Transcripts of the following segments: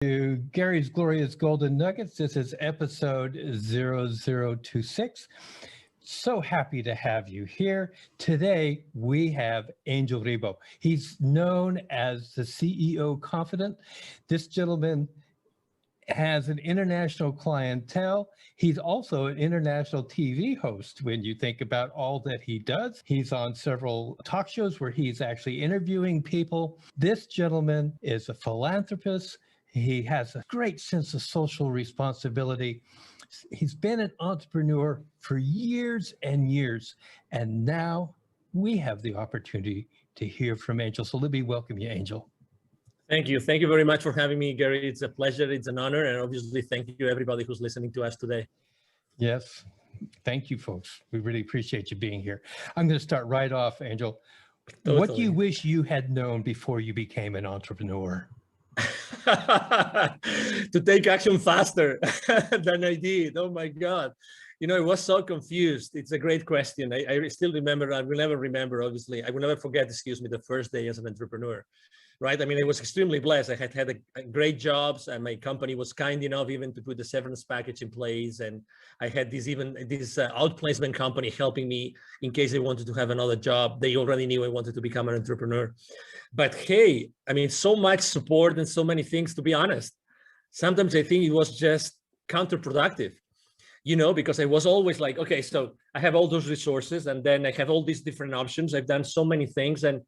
To Gary's Glorious Golden Nuggets. This is episode 0026. So happy to have you here. Today, we have Angel Ribo. He's known as the CEO Confidant. This gentleman has an international clientele. He's also an international TV host when you think about all that he does. He's on several talk shows where he's actually interviewing people. This gentleman is a philanthropist. He has a great sense of social responsibility. He's been an entrepreneur for years and years, and now we have the opportunity to hear from Angel. So let me welcome you, Angel. Thank you. Thank you very much for having me, Gary. It's a pleasure. It's an honor. And obviously, thank you, everybody who's listening to us today. Yes. Thank you, folks. We really appreciate you being here. I'm going to start right off, Angel. Totally. What do you wish you had known before you became an entrepreneur? To take action faster than I did. Oh my God. You know, I was so confused. It's a great question. I still remember, I will never remember, obviously. I will never forget, the first day as an entrepreneur, right? I mean, I was extremely blessed. I had a great jobs, and my company was kind enough even to put the severance package in place. And I had this outplacement company helping me in case I wanted to have another job. They already knew I wanted to become an entrepreneur. But hey, I mean, so much support and so many things, to be honest. Sometimes I think it was just counterproductive, you know, because I was always like, okay, so I have all those resources and then I have all these different options. I've done so many things and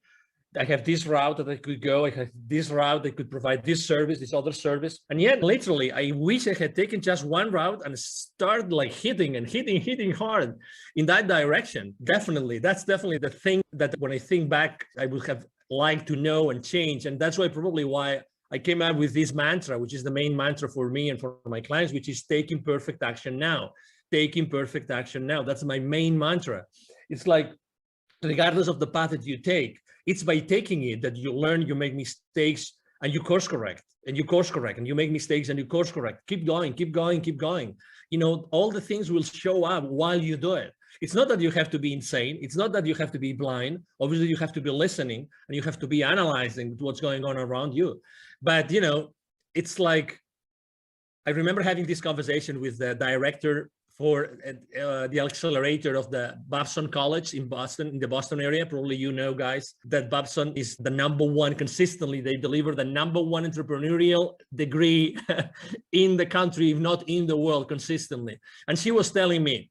I have this route that I could go. I have this route that could provide this service, this other service. And yet, literally, I wish I had taken just one route and started like hitting hard in that direction. Definitely. That's definitely the thing that when I think back, I would have liked to know and change. And that's probably why I came out with this mantra, which is the main mantra for me and for my clients, which is taking perfect action now. Taking perfect action now. That's my main mantra. It's like, regardless of the path that you take, it's by taking it that you learn, you make mistakes, and you course correct, and you course correct, and you make mistakes and you course correct. Keep going, keep going, keep going. You know, all the things will show up while you do it. It's not that you have to be insane. It's not that you have to be blind. Obviously, you have to be listening and you have to be analyzing what's going on around you. But, you know, it's like, I remember having this conversation with the director for the accelerator of the Babson College in Boston, in the Boston area. Probably you know, guys, that Babson is the #1 consistently. They deliver the #1 entrepreneurial degree in the country, if not in the world, consistently. And she was telling me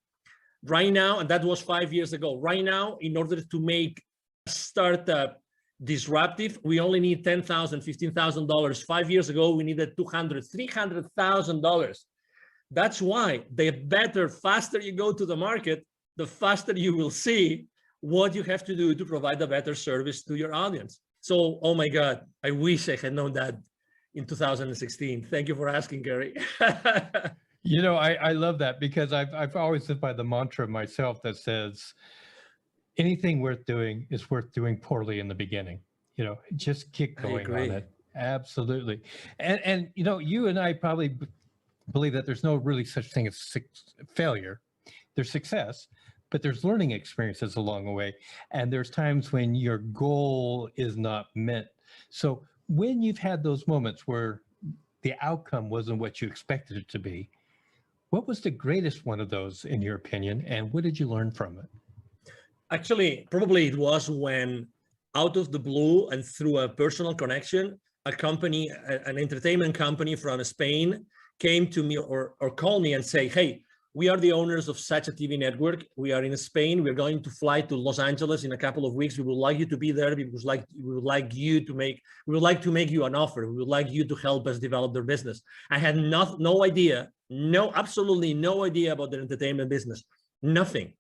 right now, and that was 5 years ago, right now, in order to make a startup disruptive, we only need $10,000, $15,000. 5 years ago, we needed $200,000, $300,000. That's why the faster you go to the market, the faster you will see what you have to do to provide a better service to your audience. So, oh my God, I wish I had known that in 2016. Thank you for asking, Gary. You know, I love that because I've always lived by the mantra myself that says, anything worth doing is worth doing poorly in the beginning. You know, just keep going on it. Absolutely. And you know, you and I probably believe that there's no really such thing as failure. There's success, but there's learning experiences along the way. And there's times when your goal is not met. So when you've had those moments where the outcome wasn't what you expected it to be, what was the greatest one of those in your opinion? And what did you learn from it? Actually, probably it was when out of the blue and through a personal connection, a company, an entertainment company from Spain came to me or called me and say, hey, we are the owners of such a TV network. We are in Spain. We're going to fly to Los Angeles in a couple of weeks. We would like you to be there because we would like to make you an offer. We would like you to help us develop their business. I had no idea, absolutely no idea about their entertainment business, nothing.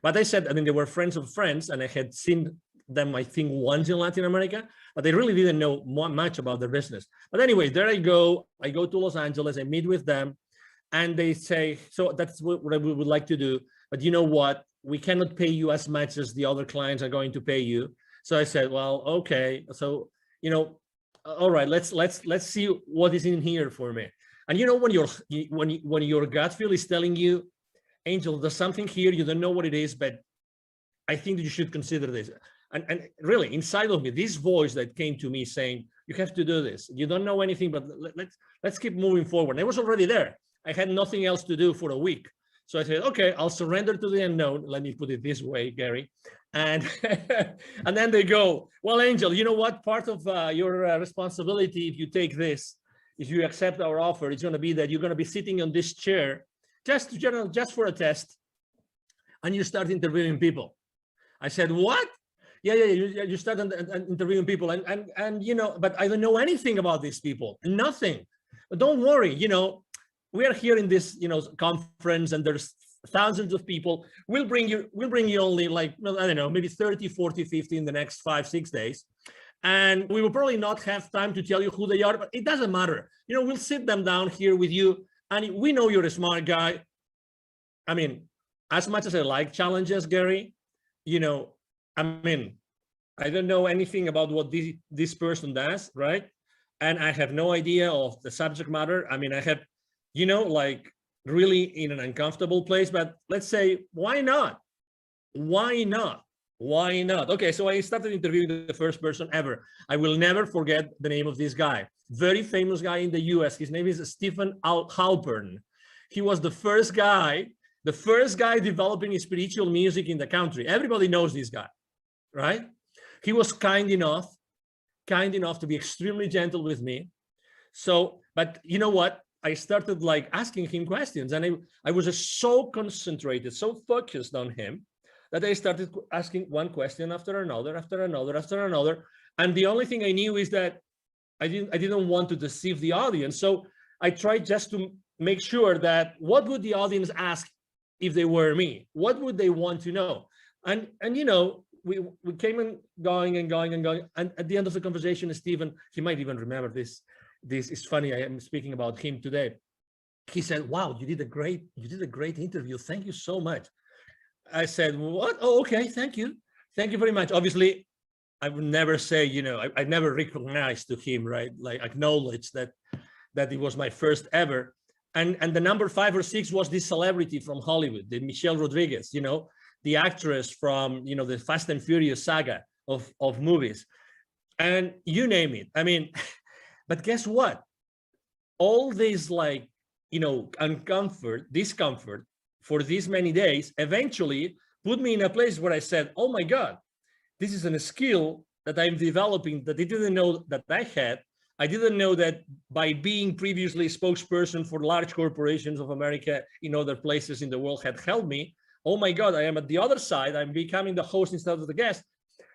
But I said, I mean, they were friends of friends, and I had seen them, I think, once in Latin America, but they really didn't know much about their business. But anyway, there I go to Los Angeles, I meet with them, and they say, so that's what we would like to do. But you know what? We cannot pay you as much as the other clients are going to pay you. So I said, well, okay. So, you know, all right, let's see what is in here for me. And you know, when your gut feel is telling you, Angel, there's something here, you don't know what it is, but I think that you should consider this. And really, inside of me, this voice that came to me saying, You have to do this. You don't know anything, but let's keep moving forward. And I was already there. I had nothing else to do for a week. So I said, okay, I'll surrender to the unknown. Let me put it this way, Gary. And and then they go, well, Angel, you know what? Part of your responsibility, if you take this, if you accept our offer, it's going to be that you're going to be sitting on this chair just for a test, and you start interviewing people. I said, what? Yeah, you start interviewing people, and you know, but I don't know anything about these people, nothing. But don't worry, you know, we are here in this, you know, conference, and there's thousands of people. We'll bring you only like, I don't know, maybe 30, 40, 50 in the next 5, 6 days. And we will probably not have time to tell you who they are, but it doesn't matter. You know, we'll sit them down here with you, and we know you're a smart guy. I mean, as much as I like challenges, Gary, you know, I mean, I don't know anything about what this person does, right? And I have no idea of the subject matter. I mean, I have, you know, like really in an uncomfortable place, but let's say, why not? Why not? Why not? Okay, so I started interviewing the first person ever. I will never forget the name of this guy. Very famous guy in the US. His name is Stephen Halpern. He was the first guy developing spiritual music in the country. Everybody knows this guy, right? He was kind enough to be extremely gentle with me. So, but you know what? I started like asking him questions, and I was just so concentrated, so focused on him, that I started asking one question after another. And the only thing I knew is that I didn't want to deceive the audience. So I tried just to make sure that what would the audience ask if they were me? What would they want to know? And you know, we came and going. And at the end of the conversation, Stephen, he might even remember this. This is funny. I am speaking about him today. He said, wow, you did a great interview. Thank you so much. I said, what? Oh, okay. Thank you. Thank you very much. Obviously, I would never say, you know, I never recognized to him, right? Like acknowledge that it was my first ever. And the number 5 or 6 was this celebrity from Hollywood, the Michelle Rodriguez, you know, the actress from, you know, the Fast and Furious saga of movies, and you name it. I mean, but guess what? All this, like, you know, discomfort for these many days eventually put me in a place where I said, oh my God, this is a skill that I'm developing that I didn't know that I had. I didn't know that by being previously spokesperson for large corporations of America in other places in the world had helped me. Oh my God, I am at the other side. I'm becoming the host instead of the guest.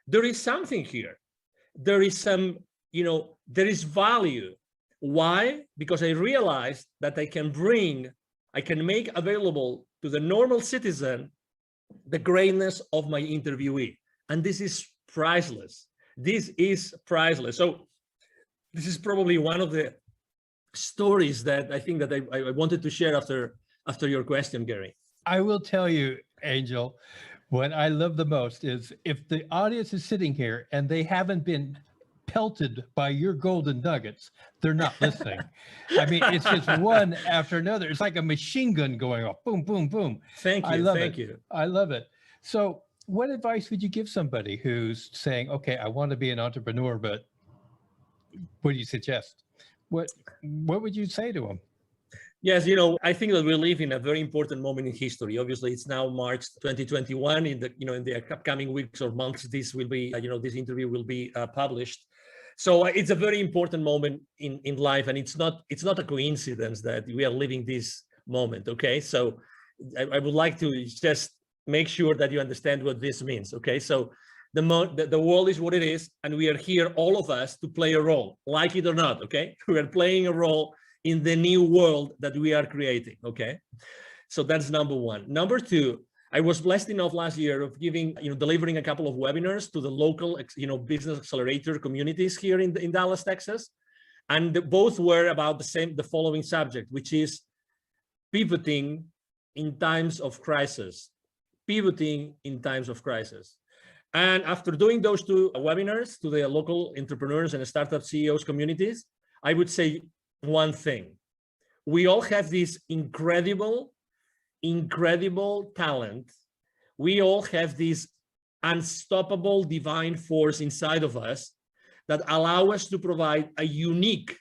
There is something here. There is some, you know, there is value. Why? Because I realized that I can make available to the normal citizen the greatness of my interviewee. And this is priceless. This is priceless. So this is probably one of the stories that I think that I wanted to share after your question, Gary. I will tell you, Angel, what I love the most is if the audience is sitting here and they haven't been pelted by your golden nuggets, they're not listening. I mean, it's just one after another. It's like a machine gun going off. Boom, boom, boom. Thank you. Thank you. I love it. So what advice would you give somebody who's saying, okay, I want to be an entrepreneur, but what do you suggest? What would you say to them? Yes, you know, I think that we live in a very important moment in history. Obviously, it's now March 2021. In the upcoming weeks or months, this will be, this interview will be published. So it's a very important moment in life, and it's not a coincidence that we are living this moment. Okay, so I would like to just make sure that you understand what this means. Okay, so the world is what it is, and we are here, all of us, to play a role, like it or not. Okay, we are playing a role in the new world that we are creating. Okay, so that's number one. Number two, I was blessed enough last year of delivering a couple of webinars to the local, business accelerator communities here in Dallas, Texas, and both were about the following subject, which is pivoting in times of crisis. Pivoting in times of crisis. And after doing those two webinars to the local entrepreneurs and startup CEOs communities, I would say one thing: we all have this incredible talent. We all have this unstoppable divine force inside of us, that allow us to provide a unique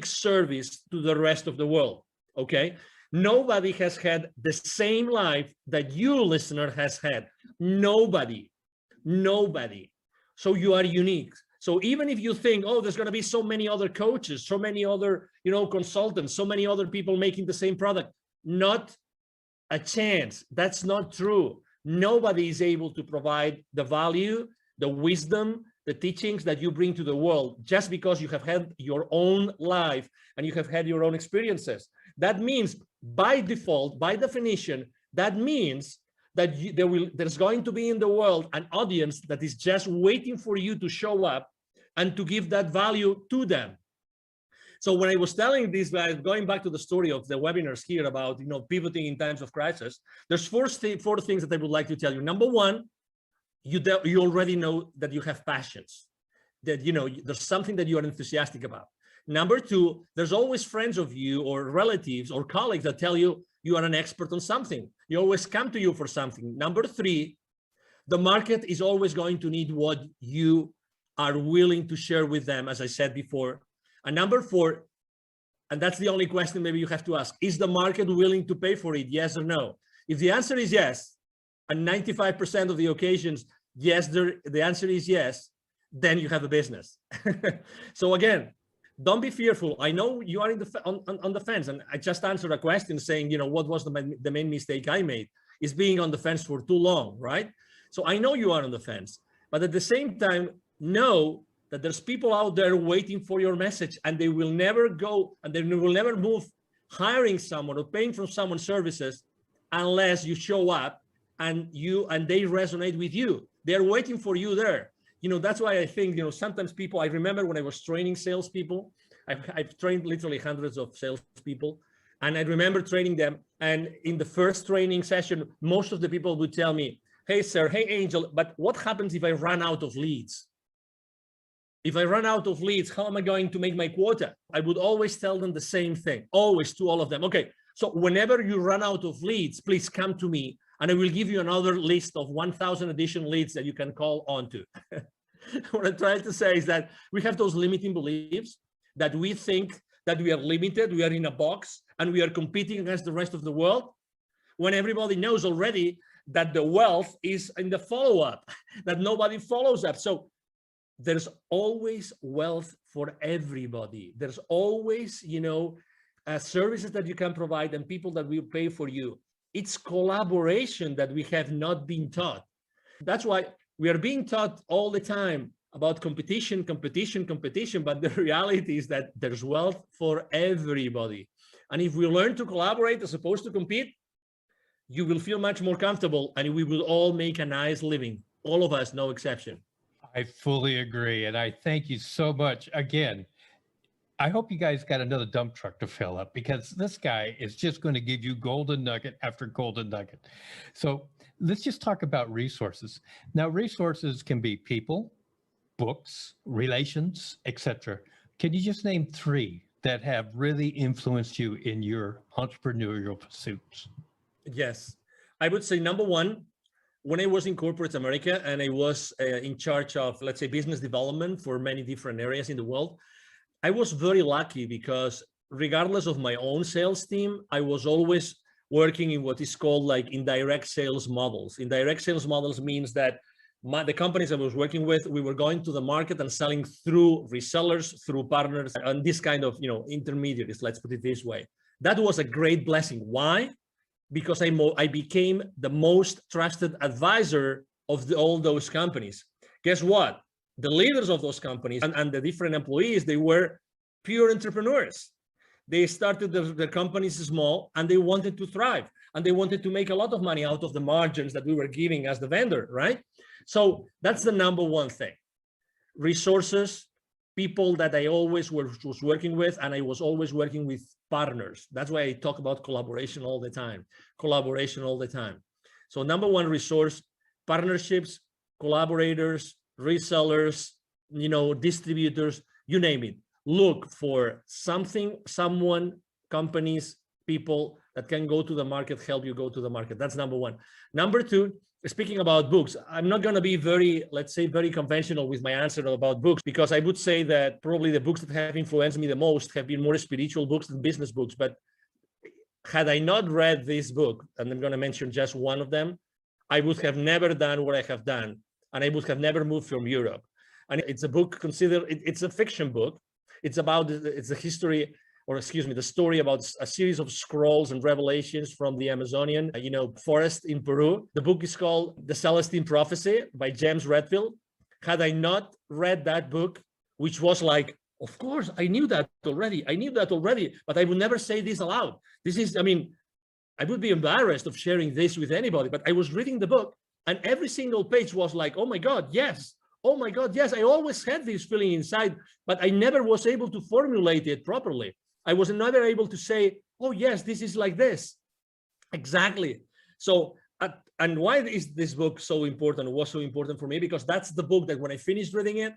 service to the rest of the world, okay? Nobody has had the same life that you, listener, has had. Nobody. So you are unique. So even if you think, oh, there's going to be so many other coaches, so many other, consultants, so many other people making the same product, not a chance. That's not true. Nobody is able to provide the value, the wisdom, the teachings that you bring to the world just because you have had your own life and you have had your own experiences. That means by default, by definition, that means that there's going to be in the world an audience that is just waiting for you to show up and to give that value to them. So when I was telling these guys, going back to the story of the webinars here about, pivoting in times of crisis, there's four things that I would like to tell you. Number one, you already know that you have passions, that, there's something that you are enthusiastic about. Number two, there's always friends of you or relatives or colleagues that tell you you are an expert on something. You always come to you for something. Number three, the market is always going to need what you are willing to share with them, as I said before. And number four, and that's the only question maybe you have to ask, is the market willing to pay for it? Yes or no? If the answer is yes, and 95% of the occasions, yes, the answer is yes, then you have a business. So again, don't be fearful. I know you are on the fence, and I just answered a question saying, what was the main mistake I made is being on the fence for too long, right? So I know you are on the fence, but at the same time, know that there's people out there waiting for your message, and they will never go, and they will never move hiring someone or paying for someone's services unless you show up and they resonate with you. They're waiting for you there. That's why I think, sometimes people, I remember when I was training salespeople, I've trained literally hundreds of salespeople, and I remember training them. And in the first training session, most of the people would tell me, hey, sir, hey, Angel, but what happens if I run out of leads? If I run out of leads, how am I going to make my quota? I would always tell them the same thing, always, to all of them. Okay, so whenever you run out of leads, please come to me, and I will give you another list of 1,000 additional leads that you can call onto. What I'm trying to say is that we have those limiting beliefs that we think that we are limited, we are in a box, and we are competing against the rest of the world, when everybody knows already that the wealth is in the follow-up, that nobody follows up. So there's always wealth for everybody. There's always, services that you can provide and people that will pay for you. It's collaboration that we have not been taught. That's why we are being taught all the time about competition, but the reality is that there's wealth for everybody. And if we learn to collaborate as opposed to compete, you will feel much more comfortable, and we will all make a nice living. All of us, no exception. I fully agree. And I thank you so much. Again, I hope you guys got another dump truck to fill up, because this guy is just going to give you golden nugget after golden nugget. So let's just talk about resources. Now, resources can be people, books, relations, etc. Can you just name three that have really influenced you in your entrepreneurial pursuits? Yes, I would say number one, when I was in corporate America and I was in charge of, let's say, business development for many different areas in the world, I was very lucky because regardless of my own sales team, I was always working in what is called like indirect sales models. Indirect sales models means that the companies I was working with, we were going to the market and selling through resellers, through partners, and this kind of, intermediaries, let's put it this way. That was a great blessing. Why? Because I became the most trusted advisor of all those companies. Guess what? The leaders of those companies and the different employees, they were pure entrepreneurs. They started their companies small, and they wanted to thrive, and they wanted to make a lot of money out of the margins that we were giving as the vendor, right? So that's the number one thing. Resources, people that I always was working with, and I was always working with partners. That's why I talk about collaboration all the time. So number one, resource, partnerships, collaborators, resellers, distributors, you name it. Look for something, someone, companies, people that can go to the market, help you go to the market. That's number one. Number two, speaking about books, I'm not going to be very, let's say, very conventional with my answer about books, because I would say that probably the books that have influenced me the most have been more spiritual books than business books. But had I not read this book, and I'm going to mention just one of them, I would have never done what I have done, and I would have never moved from Europe. And it's a book considered, it's a fiction book. It's about, it's a history, or excuse me, the story about a series of scrolls and revelations from the Amazonian, forest in Peru. The book is called The Celestine Prophecy by James Redfield. Had I not read that book, which was like, of course, I knew that already, but I would never say this aloud. This is, I would be embarrassed of sharing this with anybody, but I was reading the book and every single page was like, oh my God, yes. Oh my God, yes. I always had this feeling inside, but I never was able to formulate it properly. I was never able to say, oh yes, this is like this. Exactly. So, and why is this book so important? It was so important for me because that's the book that when I finished reading it,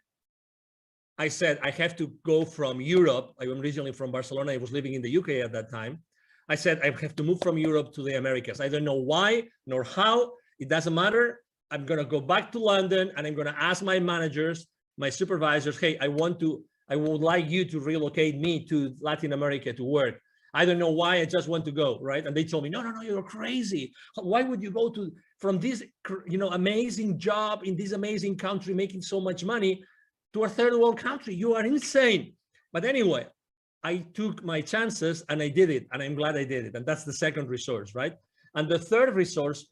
I said, I have to go from Europe. I am originally from Barcelona. I was living in the UK at that time. I said, I have to move from Europe to the Americas. I don't know why nor how. It doesn't matter. I'm going to go back to London and I'm going to ask my managers, my supervisors, hey, I would like you to relocate me to Latin America to work. I don't know why, I just want to go, right? And they told me, no, you're crazy. Why would you go from this, amazing job in this amazing country, making so much money, to a third world country? You are insane. But anyway, I took my chances and I did it, and I'm glad I did it. And that's the second resource, right? And the third resource,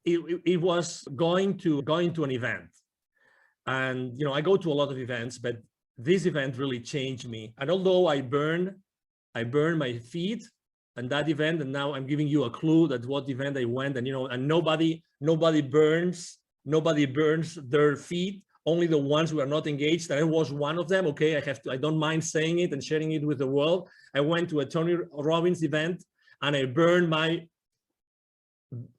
it was going to an event. And I go to a lot of events, but this event really changed me. And although I burned my feet and that event, and now I'm giving you a clue that what event I went, and and nobody burns their feet, only the ones who are not engaged. And I was one of them. Okay, I don't mind saying it and sharing it with the world. I went to a Tony Robbins event and I burned my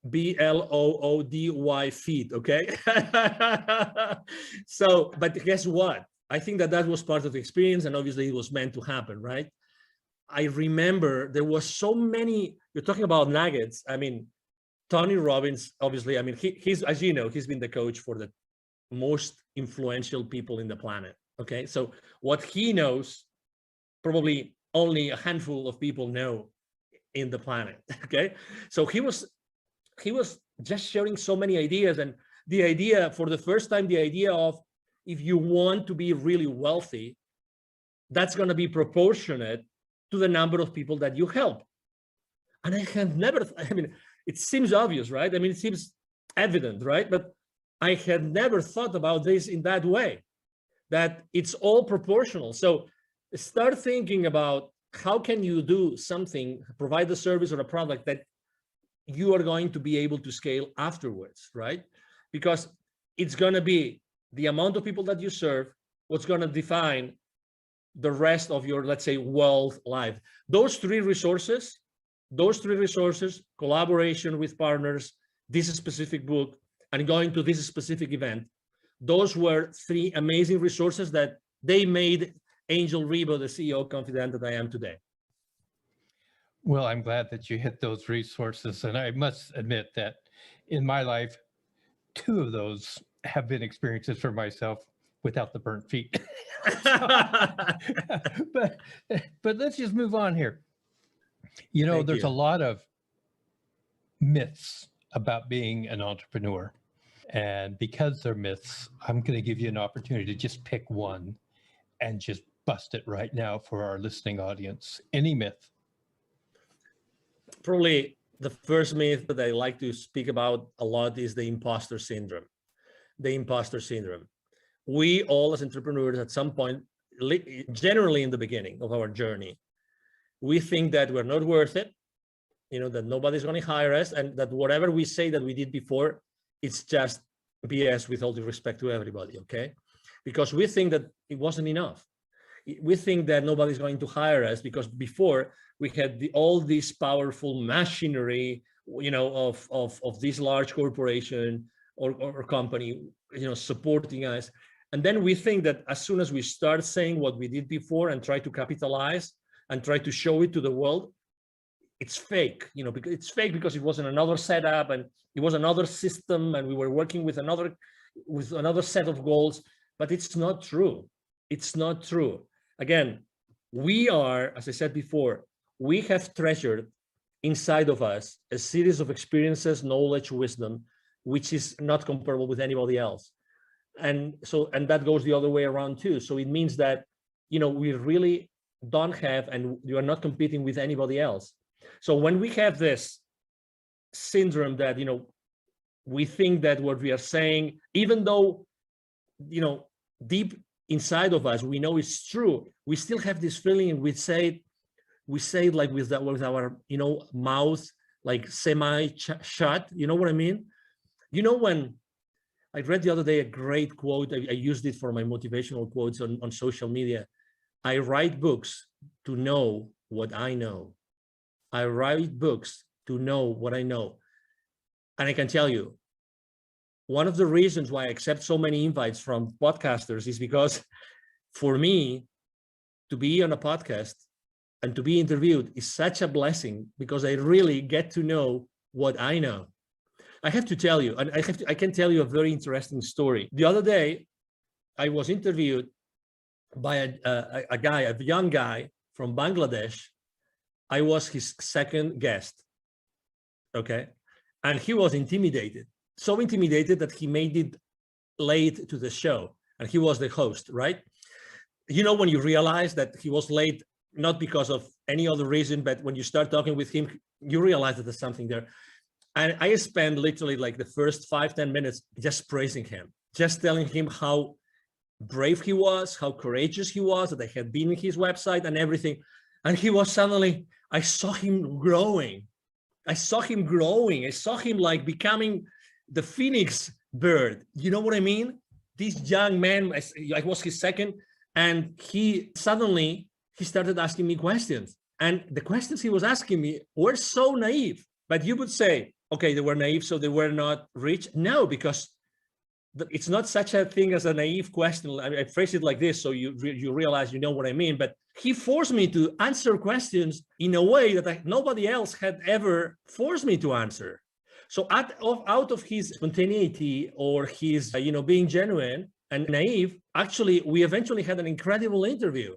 BLOODY feet. Okay. So, but guess what? I think that was part of the experience, and obviously it was meant to happen, right? I remember there was so many, you're talking about nuggets. Tony Robbins, obviously, he's, as you know, he's been the coach for the most influential people in the planet. Okay. So what he knows, probably only a handful of people know in the planet. Okay. So he was just sharing so many ideas, and the idea for the first time, the idea of, if you want to be really wealthy, that's going to be proportionate to the number of people that you help. And I had never, it seems obvious, right? It seems evident, right? But I had never thought about this in that way, that it's all proportional. So start thinking about how can you do something, provide a service or a product that you are going to be able to scale afterwards, right? Because it's going to be the amount of people that you serve, what's going to define the rest of your, let's say, wealth life. Those three resources, collaboration with partners, this specific book, and going to this specific event, those were three amazing resources that they made Angel Ribo the CEO Confidant that I am today. Well, I'm glad that you hit those resources. And I must admit that in my life, two of those have been experiences for myself without the burnt feet. but let's just move on here. There's a lot of myths about being an entrepreneur. And because they're myths, I'm going to give you an opportunity to just pick one and just bust it right now for our listening audience. Any myth? Probably the first myth that I like to speak about a lot is the imposter syndrome. The imposter syndrome. We all as entrepreneurs at some point, generally in the beginning of our journey, we think that we're not worth it, that nobody's going to hire us, and that whatever we say that we did before, it's just BS, with all due respect to everybody, okay? Because we think that it wasn't enough. We think that nobody's going to hire us because before we had all this powerful machinery, of this large corporation or company, supporting us. And then we think that as soon as we start saying what we did before and try to capitalize and try to show it to the world, it's fake, because it's fake because it was in another setup and it was another system and we were working with another set of goals, but it's not true. It's not true. Again, we are, as I said before, we have treasured inside of us a series of experiences, knowledge, wisdom, which is not comparable with anybody else. And that goes the other way around too. So it means that, we really don't have, and you are not competing with anybody else. So when we have this syndrome that, we think that what we are saying, even though, deep inside of us, we know it's true, we still have this feeling, and we say it like with our, mouth, like semi-shut, you know what I mean? When I read the other day a great quote, I used it for my motivational quotes on social media. I write books to know what I know. I write books to know what I know. And I can tell you, one of the reasons why I accept so many invites from podcasters is because for me to be on a podcast and to be interviewed is such a blessing, because I really get to know what I know. I have to tell you, and I can tell you a very interesting story. The other day, I was interviewed by a young guy from Bangladesh. I was his second guest, okay? And he was intimidated, so intimidated that he made it late to the show, and he was the host, right? When you realize that he was late, not because of any other reason, but when you start talking with him, you realize that there's something there. And I spent literally like the first 5-10 minutes just praising him, just telling him how brave he was, how courageous he was, that I had been in his website and everything. And he was suddenly, I saw him growing. I saw him like becoming the phoenix bird. You know what I mean? This young man, I was his second, and he started asking me questions. And the questions he was asking me were so naive. But you would say, okay, they were naive, so they were not rich. No, because it's not such a thing as a naive question. I phrase it like this, so you realize you know what I mean. But he forced me to answer questions in a way that nobody else had ever forced me to answer. So out of his spontaneity or his, being genuine and naive, actually, we eventually had an incredible interview.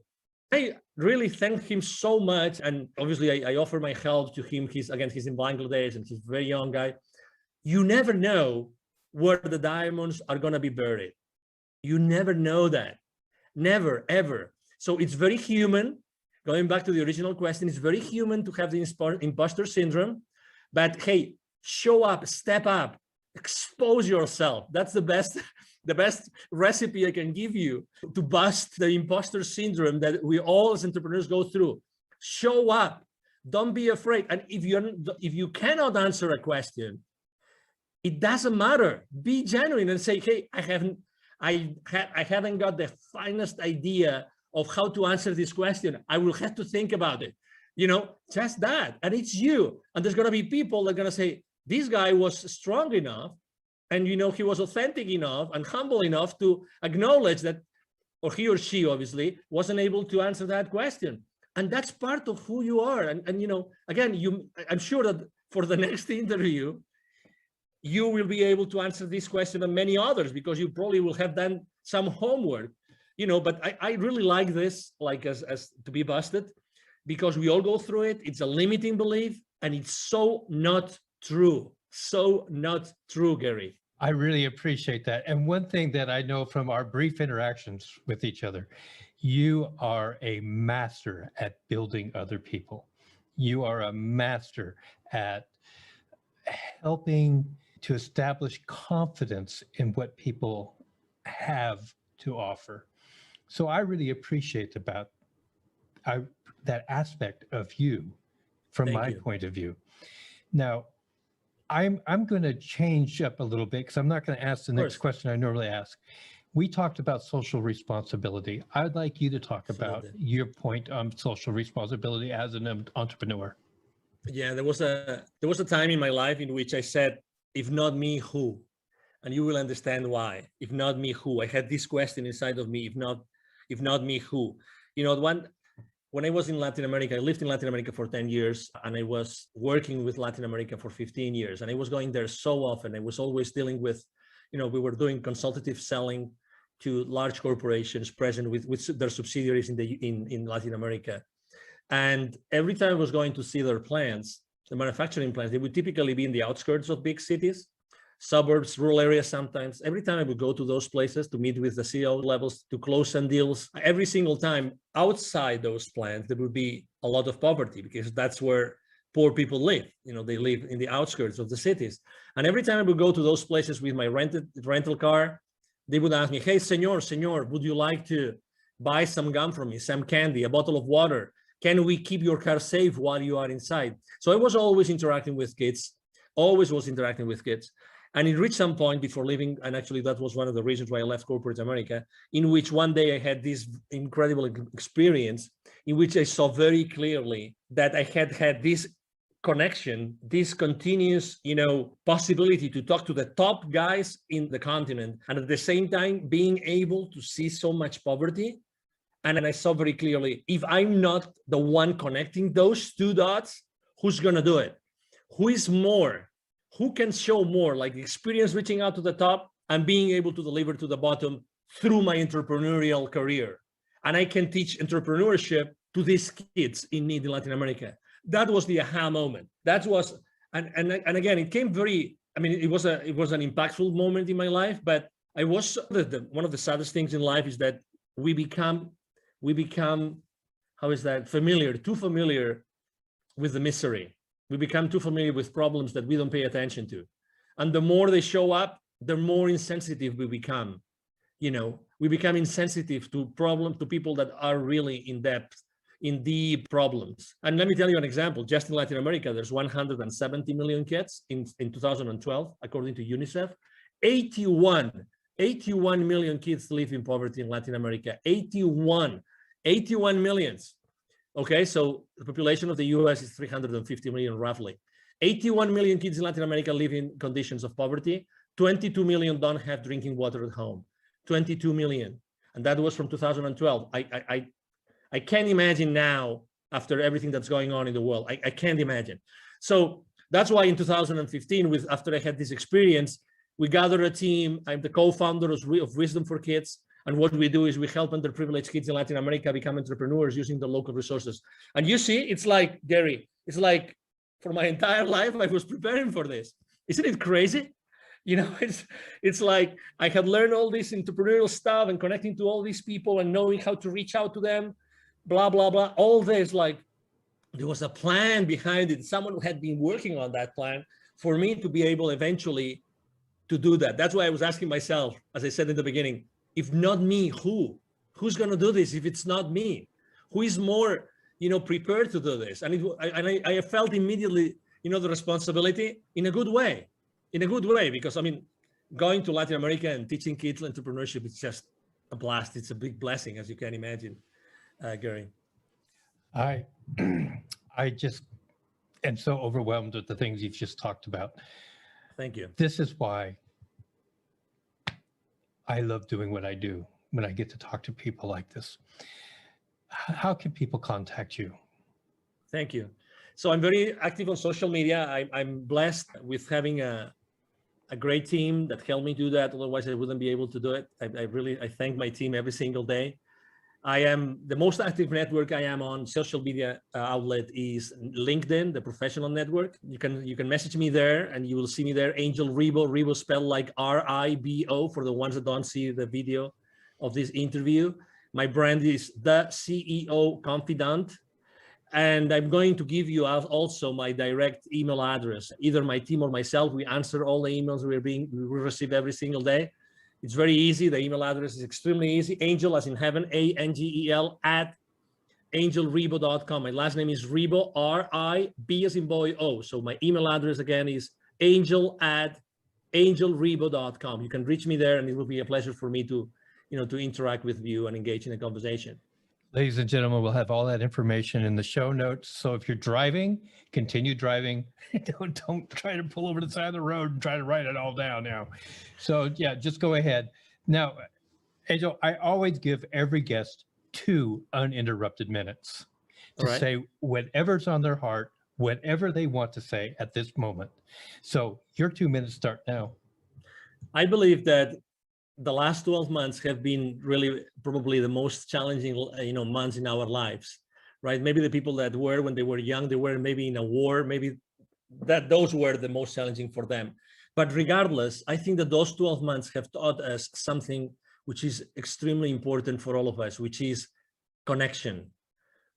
I really thank him so much. And obviously I offer my help to him. He's in Bangladesh and he's a very young guy. You never know where the diamonds are going to be buried. You never know that. Never, ever. So it's very human. Going back to the original question, it's very human to have the imposter syndrome. But hey, show up, step up, expose yourself. That's the best recipe I can give you to bust the imposter syndrome that we all as entrepreneurs go through. Show up. Don't be afraid. And if you cannot answer a question, it doesn't matter. Be genuine and say, hey, I haven't got the finest idea of how to answer this question. I will have to think about it. Just that. And it's you. And there's going to be people that are going to say, this guy was strong enough, and he was authentic enough and humble enough to acknowledge that, or he or she obviously wasn't able to answer that question. And that's part of who you are. And again, I'm sure that for the next interview, you will be able to answer this question and many others, because you probably will have done some homework, but I really like this, like as to be busted, because we all go through it. It's a limiting belief, and it's so not true. So not true, Gary. I really appreciate that. And one thing that I know from our brief interactions with each other, you are a master at building other people. You are a master at helping to establish confidence in what people have to offer. So I really appreciate that aspect of you from my point of view. Now, I'm going to change up a little bit, because I'm not going to ask the next question I normally ask. We talked about social responsibility. I'd like you to talk about your point on social responsibility as an entrepreneur. Yeah, there was a time in my life in which I said, if not me, who? And you will understand why. If not me, who? I had this question inside of me, if not me, who? When when I was in Latin America, I lived in Latin America for 10 years, and I was working with Latin America for 15 years. And I was going there so often. I was always dealing with, we were doing consultative selling to large corporations present with their subsidiaries in Latin America. And every time I was going to see their plants, the manufacturing plants, they would typically be in the outskirts of big cities, suburbs, rural areas sometimes. Every time I would go to those places to meet with the CEO levels, to close some deals, every single time outside those plants, there would be a lot of poverty, because that's where poor people live. They live in the outskirts of the cities. And every time I would go to those places with my rental car, they would ask me, hey, senor, would you like to buy some gum from me, some candy, a bottle of water? Can we keep your car safe while you are inside? So I was always interacting with kids, always was interacting with kids. And it reached some point before leaving, and actually that was one of the reasons why I left corporate America, in which one day I had this incredible experience in which I saw very clearly that I had this connection, this continuous, possibility to talk to the top guys in the continent, and at the same time being able to see so much poverty. And I saw very clearly, if I'm not the one connecting those two dots, who's going to do it? Who is more? Who can show more, like the experience reaching out to the top and being able to deliver to the bottom through my entrepreneurial career? And I can teach entrepreneurship to these kids in need in Latin America. That was the aha moment. That was, and again, it came very, it was an impactful moment in my life, but I was, one of the saddest things in life is that we become, how is that, too familiar with the misery. We become too familiar with problems that we don't pay attention to. And the more they show up, the more insensitive we become. We become insensitive to people that are really in depth, in deep problems. And let me tell you an example. Just in Latin America, there's 170 million kids in 2012, according to UNICEF. 81 million kids live in poverty in Latin America. 81 millions. Okay, so the population of the US is 350 million roughly. 81 million kids in Latin America live in conditions of poverty. 22 million don't have drinking water at home. 22 million. And that was from 2012. I can't imagine now, after everything that's going on in the world, I can't imagine. So that's why in 2015, after I had this experience, we gathered a team. I'm the co-founder of Wisdom for Kids. And what we do is we help underprivileged kids in Latin America become entrepreneurs using the local resources. And you see, it's like, Gary, it's like for my entire life, I was preparing for this. Isn't it crazy? It's like I had learned all this entrepreneurial stuff and connecting to all these people and knowing how to reach out to them, blah, blah, blah. All this, like, there was a plan behind it. Someone had been working on that plan for me to be able eventually to do that. That's why I was asking myself, as I said in the beginning, if not me, who? Who's going to do this if it's not me? Who is more, prepared to do this? And I felt immediately, the responsibility in a good way, because going to Latin America and teaching kids entrepreneurship is just a blast. It's a big blessing, as you can imagine, Gary. I just am so overwhelmed with the things you've just talked about. Thank you. This is why I love doing what I do when I get to talk to people like this. How can people contact you? Thank you. So I'm very active on social media. I'm blessed with having a great team that helped me do that. Otherwise, I wouldn't be able to do it. I thank my team every single day. I am the most active network I am on social media outlet is LinkedIn, the professional network. You can message me there and you will see me there. Angel Ribo, Ribo spelled like R-I-B-O for the ones that don't see the video of this interview. My brand is the CEO Confidant. And I'm going to give you also my direct email address. Either my team or myself, we answer all the emails we receive every single day. It's very easy. The email address is extremely easy. Angel, as in heaven, A-N-G-E-L, @angelribo.com. My last name is Ribo, R-I-B as in boy, O. So my email address again is angel@angelribo.com. You can reach me there, and it will be a pleasure for me to interact with you and engage in a conversation. Ladies and gentlemen, we'll have all that information in the show notes. So if you're driving, continue driving. Don't try to pull over to the side of the road and try to write it all down now. So yeah, just go ahead. Now, Angel, I always give every guest 2 uninterrupted minutes. to right. say whatever's on their heart, whatever they want to say at this moment. So your 2 minutes start now. I believe that the last 12 months have been really probably the most challenging, months in our lives, right? Maybe the people that were when they were young, they were maybe in a war, maybe that those were the most challenging for them. But regardless, I think that those 12 months have taught us something which is extremely important for all of us, which is connection.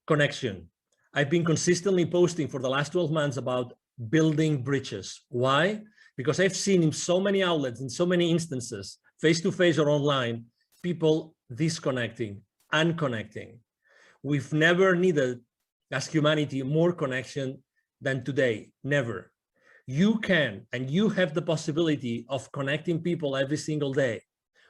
Connection. I've been consistently posting for the last 12 months about building bridges. Why? Because I've seen in so many outlets, in so many instances, face-to-face or online, people disconnecting, unconnecting. We've never needed, as humanity, more connection than today. Never. You can, and you have the possibility of connecting people every single day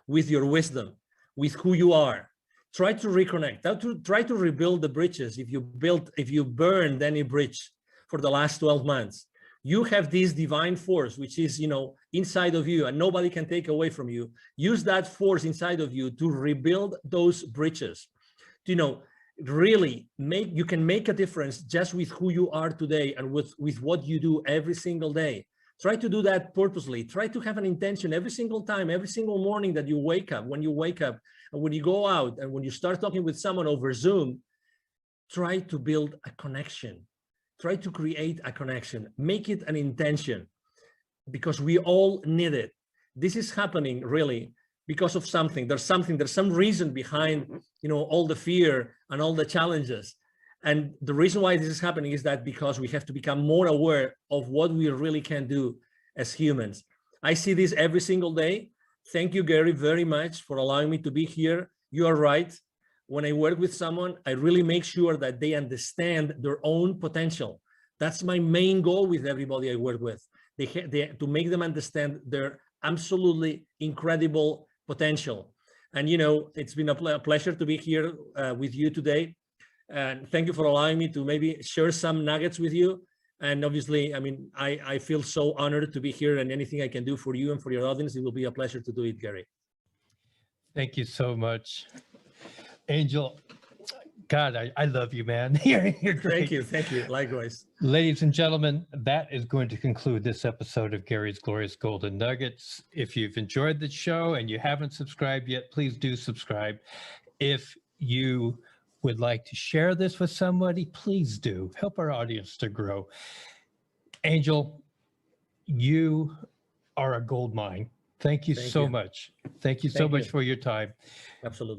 with your wisdom, with who you are. Try to reconnect, try to rebuild the bridges. If you burned any bridge for the last 12 months, you have this divine force, which is, inside of you and nobody can take away from you. Use that force inside of you to rebuild those bridges. Really you can make a difference just with who you are today and with what you do every single day. Try to do that purposely. Try to have an intention every single time, every single morning that you wake up, when you wake up and when you go out and when you start talking with someone over Zoom. Try to build a connection. Try to create a connection. Make it an intention, because we all need it. This is happening really because of something. There's some reason behind, all the fear and all the challenges. And the reason why this is happening is that because we have to become more aware of what we really can do as humans. I see this every single day. Thank you, Gary, very much for allowing me to be here. You are right. When I work with someone, I really make sure that they understand their own potential. That's my main goal with everybody I work with. To make them understand their absolutely incredible potential. And, it's been a pleasure to be here with you today. And thank you for allowing me to maybe share some nuggets with you. And obviously, I feel so honored to be here, and anything I can do for you and for your audience, it will be a pleasure to do it, Gary. Thank you so much, Angel. God, I love you, man. You're great. Thank you. Likewise. Ladies and gentlemen, that is going to conclude this episode of Gary's Glorious Golden Nuggets. If you've enjoyed the show and you haven't subscribed yet, please do subscribe. If you would like to share this with somebody, please do. Help our audience to grow. Angel, you are a gold mine. Thank you so much. Thank you so much for your time. Absolutely.